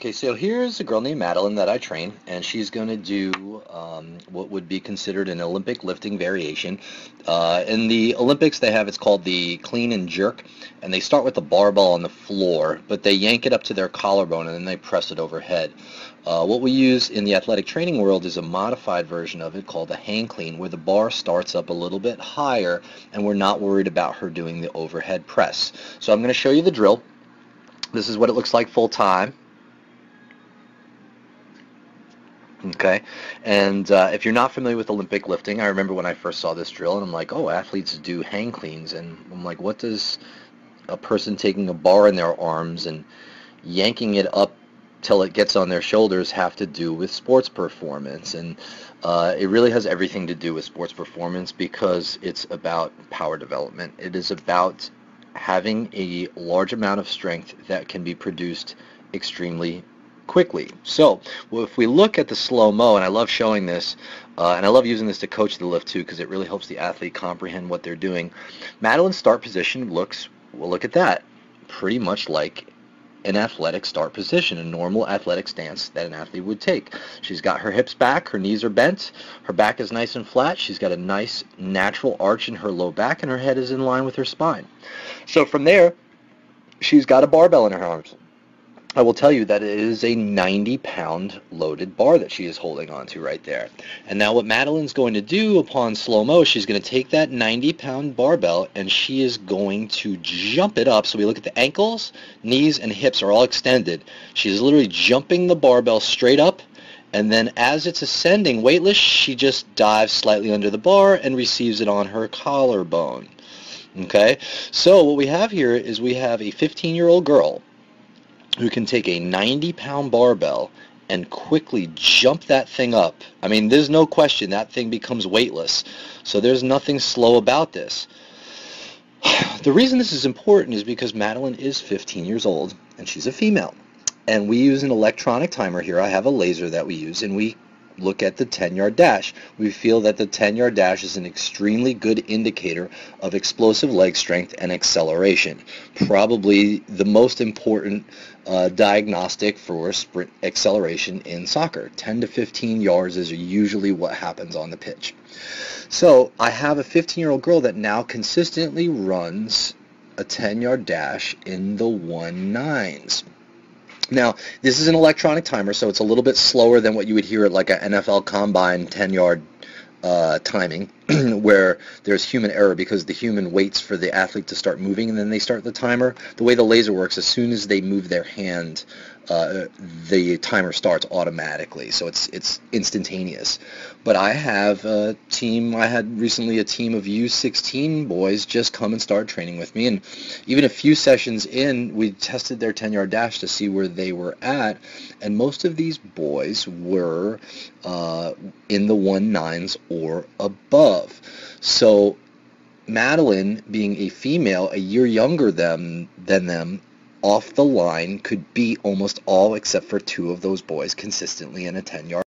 Okay, so here's a girl named Madeline that I train, and she's going to do what would be considered an Olympic lifting variation. In the Olympics, they have it's called the clean and jerk, and they start with the barbell on the floor, but they yank it up to their collarbone and then they press it overhead. What we use in the athletic training world is a modified version of it called a hang clean, where the bar starts up a little bit higher, and we're not worried about her doing the overhead press. So I'm going to show you the drill. This is what it looks like full time. Okay, and if you're not familiar with Olympic lifting, I remember when I first saw this drill, and I'm like, oh, athletes do hang cleans, and I'm like, what does a person taking a bar in their arms and yanking it up till it gets on their shoulders have to do with sports performance? And it really has everything to do with sports performance, because it's about power development. It is about having a large amount of strength that can be produced extremely quickly. So if we look at the slow-mo, and I love showing this, and I love using this to coach the lift too, because it really helps the athlete comprehend what they're doing. Madeline's start position looks, well, look at that, pretty much like an athletic start position, a normal athletic stance that an athlete would take. She's got her hips back, her knees are bent, her back is nice and flat, she's got a nice natural arch in her low back, and her head is in line with her spine. So from there, she's got a barbell in her arms. I will tell you that it is a 90-pound loaded bar that she is holding onto right there. And now what Madeline's going to do upon slow-mo, she's going to take that 90-pound barbell and she is going to jump it up. So we look at the ankles, knees, and hips are all extended. She's literally jumping the barbell straight up, and then as it's ascending weightless, she just dives slightly under the bar and receives it on her collarbone. Okay, so what we have here is we have a 15-year-old girl who can take a 90-pound barbell and quickly jump that thing up. I mean, there's no question that thing becomes weightless. So there's nothing slow about this. The reason this is important is because Madeline is 15 years old, and she's a female. And we use an electronic timer here. I have a laser that we use, and we look at the 10-yard dash. We feel that the 10-yard dash is an extremely good indicator of explosive leg strength and acceleration. Probably the most important diagnostic for sprint acceleration in soccer. 10 to 15 yards is usually what happens on the pitch. So I have a 15-year-old girl that now consistently runs a 10-yard dash in the 1.9s. Now, this is an electronic timer, so it's a little bit slower than what you would hear at like an NFL Combine 10-yard timing, where there's human error because the human waits for the athlete to start moving and then they start the timer. The way the laser works, as soon as they move their hand, the timer starts automatically, so it's instantaneous. But I have a team, I had recently a team of U16 boys just come and start training with me, and even a few sessions in, we tested their 10-yard dash to see where they were at, and most of these boys were in the 1.9s or above. So Madeline, being a female, a year younger than them, off the line could beat almost all except for two of those boys consistently in a 10-yard